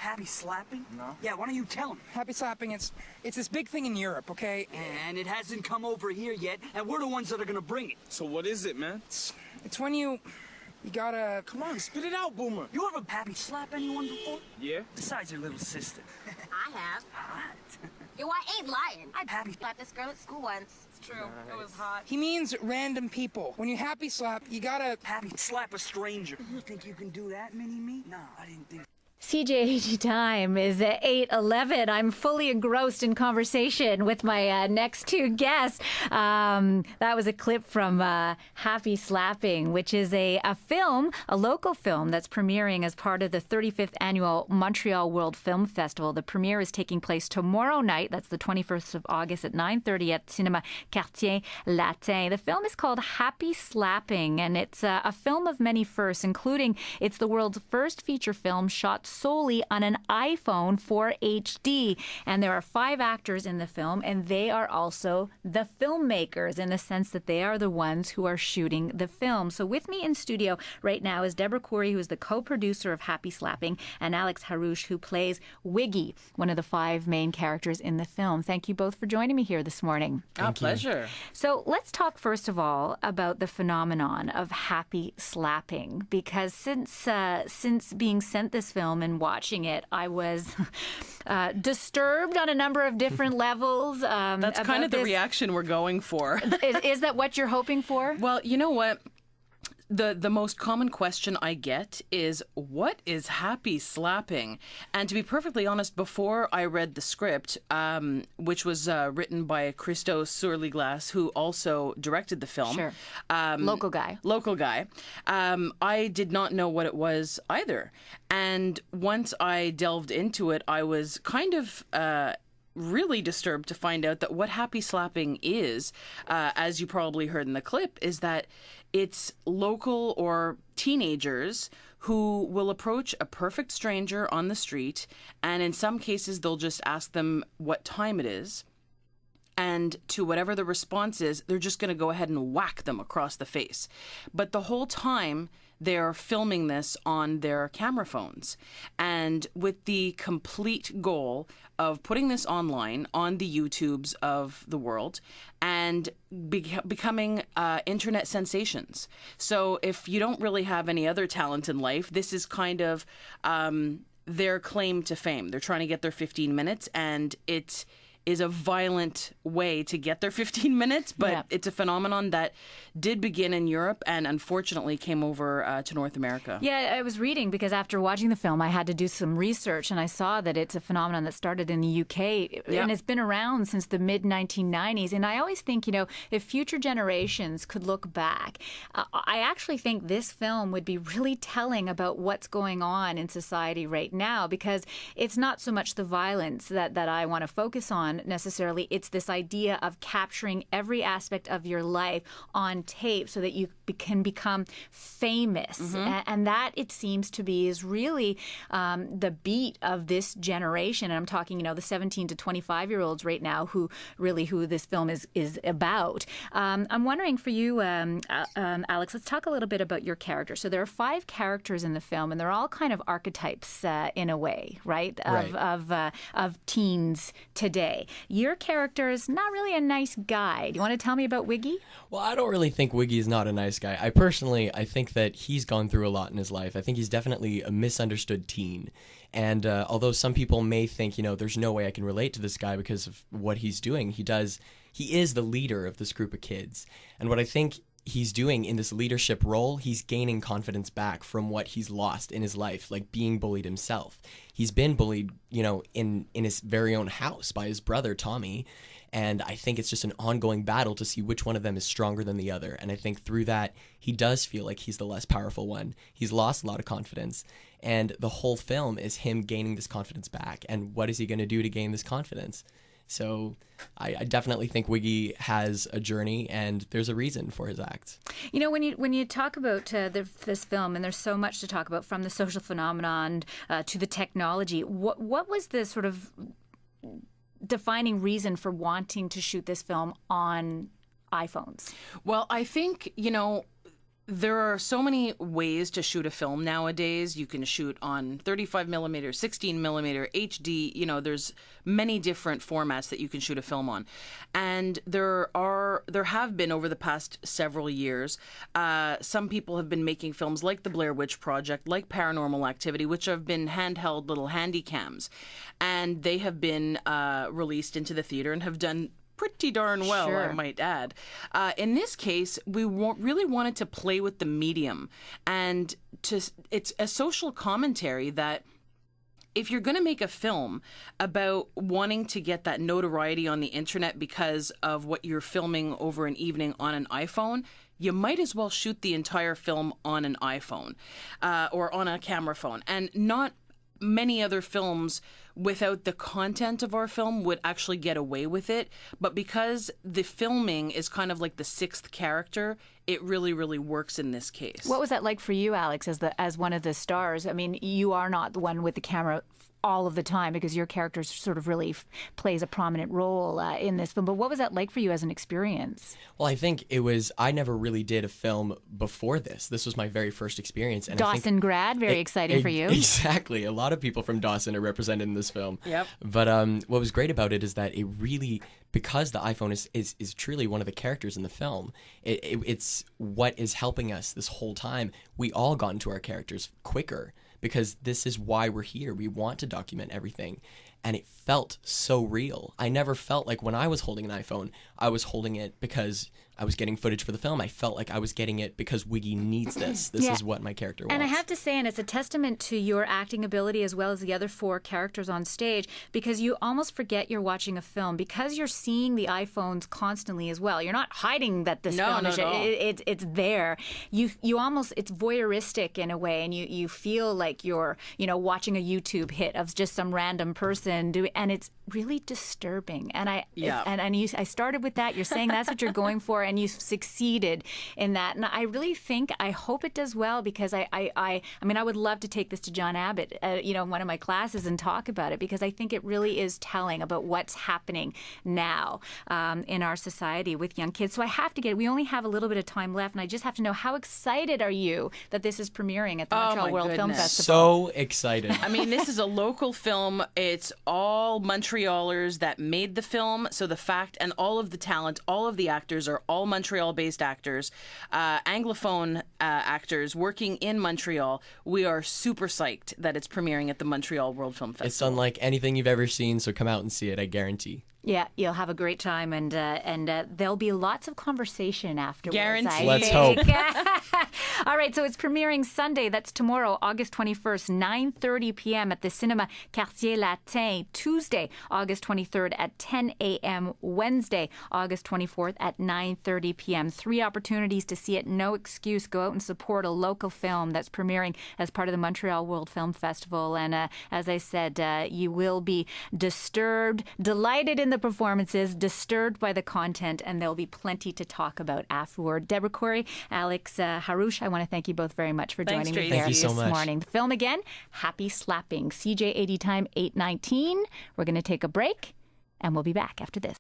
happy slapping? No. Yeah, why don't you tell him? Happy slapping, it's this big thing in Europe, okay? And it hasn't come over here yet, and we're the ones that are gonna bring it. So what is it, man? It's when you gotta... Come on, spit it out, Boomer. You ever happy slap anyone before? Yeah? Besides your little sister. I have. What? Yo, I ain't lying. I'm happy. Slapped this girl at school once. It's true. Nice. It was hot. He means random people. When you happy slap, you gotta... Happy slap a stranger. You think you can do that, Mini-Me? No, I didn't think. CJAD time is at 8:11. I'm fully engrossed in conversation with my next two guests. That was a clip from Happy Slapping, which is a film, a local film that's premiering as part of the 35th annual Montreal World Film Festival. The premiere is taking place tomorrow night. That's the 21st of August at 9:30 at Cinema Quartier Latin. The film is called Happy Slapping, and it's a film of many firsts, including it's the world's first feature film shot solely on an iPhone 4 HD. And there are 5 actors in the film, and they are also the filmmakers in the sense that they are the ones who are shooting the film. So with me in studio right now is Debra Kouri, who is the co-producer of Happy Slapping, and Alex Harrouch, who plays Wiggy, one of the 5 main characters in the film. Thank you both for joining me here this morning. Our pleasure. So let's talk first of all about the phenomenon of happy slapping, because since being sent this film and watching it, I was disturbed on a number of different levels. That's kind of the reaction we're going for. Is that what you're hoping for? Well, you know what? The most common question I get is, what is happy slapping? And to be perfectly honest, before I read the script, which was written by Christos Sourligas, who also directed the film. Sure. Local guy. I did not know what it was either. And once I delved into it, I was kind of... really disturbed to find out that what happy slapping is, as you probably heard in the clip, is that it's local or teenagers who will approach a perfect stranger on the street, and in some cases they'll just ask them what time it is. And to whatever the response is, they're just going to go ahead and whack them across the face. But the whole time, they're filming this on their camera phones. And with the complete goal of putting this online on the YouTubes of the world and becoming internet sensations. So if you don't really have any other talent in life, this is kind of their claim to fame. They're trying to get their 15 minutes, and it is a violent way to get their 15 minutes, but it's a phenomenon that did begin in Europe and unfortunately came over to North America. Yeah, I was reading because after watching the film, I had to do some research, and I saw that it's a phenomenon that started in the UK, and it's been around since the mid-1990s. And I always think, if future generations could look back, I actually think this film would be really telling about what's going on in society right now, because it's not so much the violence that I want to focus on necessarily. It's this idea of capturing every aspect of your life on tape so that you can become famous. Mm-hmm. And that, it seems to be, is really the beat of this generation. And I'm talking, the 17 to 25-year-olds right now who this film is about. I'm wondering for you, Alex, let's talk a little bit about your character. So there are 5 characters in the film, and they're all kind of archetypes in a way, right? Of teens today. Your character is not really a nice guy. Do you want to tell me about Wiggy? Well, I don't really think Wiggy is not a nice guy. I think that he's gone through a lot in his life. I think he's definitely a misunderstood teen. And although some people may think, there's no way I can relate to this guy because of what he's doing, he is the leader of this group of kids. And what I think he's doing in this leadership role, he's gaining confidence back from what he's lost in his life, like being bullied himself. He's been bullied, in his very own house by his brother, Tommy. And I think it's just an ongoing battle to see which one of them is stronger than the other. And I think through that, he does feel like he's the less powerful one. He's lost a lot of confidence. And the whole film is him gaining this confidence back. And what is he going to do to gain this confidence? So I definitely think Wiggy has a journey, and there's a reason for his acts. When you talk about this film, and there's so much to talk about, from the social phenomenon to the technology, what was the sort of defining reason for wanting to shoot this film on iPhones? Well, I think, There are so many ways to shoot a film nowadays. You can shoot on 35 millimeter, 16 millimeter, HD. You know, there's many different formats that you can shoot a film on. And there have been, over the past several years, some people have been making films like The Blair Witch Project, like Paranormal Activity, which have been handheld little handy cams. And they have been released into the theater and have done pretty darn well, Sure. I might add. In this case, we really wanted to play with the medium, and it's a social commentary that if you're going to make a film about wanting to get that notoriety on the internet because of what you're filming over an evening on an iPhone, you might as well shoot the entire film on an iPhone or on a camera phone. And not many other films without the content of our film would actually get away with it. But because the filming is kind of like the sixth character, it really, really works in this case. What was that like for you, Alex, as one of the stars? I mean, you are not the one with the camera all of the time because your character sort of really plays a prominent role in this film. But what was that like for you as an experience? Well, I think I never really did a film before this. This was my very first experience. And Dawson grad, very exciting for you. Exactly. A lot of people from Dawson are represented in this film. Yep. But what was great about it is that it really, because the iPhone is truly one of the characters in the film, it's what is helping us this whole time. We all got into our characters quicker, because this is why we're here. We want to document everything. And it felt so real. I never felt like when I was holding an iPhone, I was holding it because I was getting footage for the film. I felt like I was getting it because Wiggy needs this. This is what my character wants. And I have to say, and it's a testament to your acting ability as well as the other four characters on stage, because you almost forget you're watching a film because you're seeing the iPhones constantly as well. You're not hiding that this film is it's there. You almost, it's voyeuristic in a way, and you feel like you're watching a YouTube hit of just some random person doing, and it's really disturbing. And I started with that. You're saying that's what you're going for, and you've succeeded in that. And I hope it does well, because I mean, I would love to take this to John Abbott, in one of my classes and talk about it, because I think it really is telling about what's happening now in our society with young kids. So I have to we only have a little bit of time left, and I just have to know, how excited are you that this is premiering at the Montreal World Film Festival? So excited. I mean, this is a local film. It's all Montrealers that made the film. So the fact, and all of the talent, all of the actors are all Montreal-based actors, Anglophone actors working in Montreal. We are super psyched that it's premiering at the Montreal World Film Festival. It's unlike anything you've ever seen, so come out and see it, I guarantee. Yeah, you'll have a great time, and there'll be lots of conversation afterwards. Guaranteed. Let's hope. All right, so it's premiering Sunday. That's tomorrow, August 21st, 9:30 p.m. at the Cinema Quartier Latin. Tuesday, August 23rd at 10 a.m. Wednesday, August 24th at 9:30 p.m. 3 opportunities to see it. No excuse. Go out and support a local film that's premiering as part of the Montreal World Film Festival. And as I said, you will be disturbed, delighted in the performances, disturbed by the content, and there'll be plenty to talk about afterward. Debra Kouri, Alex Harrouch, I want to thank you both very much for joining me there this morning. The film again, Happy Slapping, CJAD time 8:19. We're going to take a break, and we'll be back after this.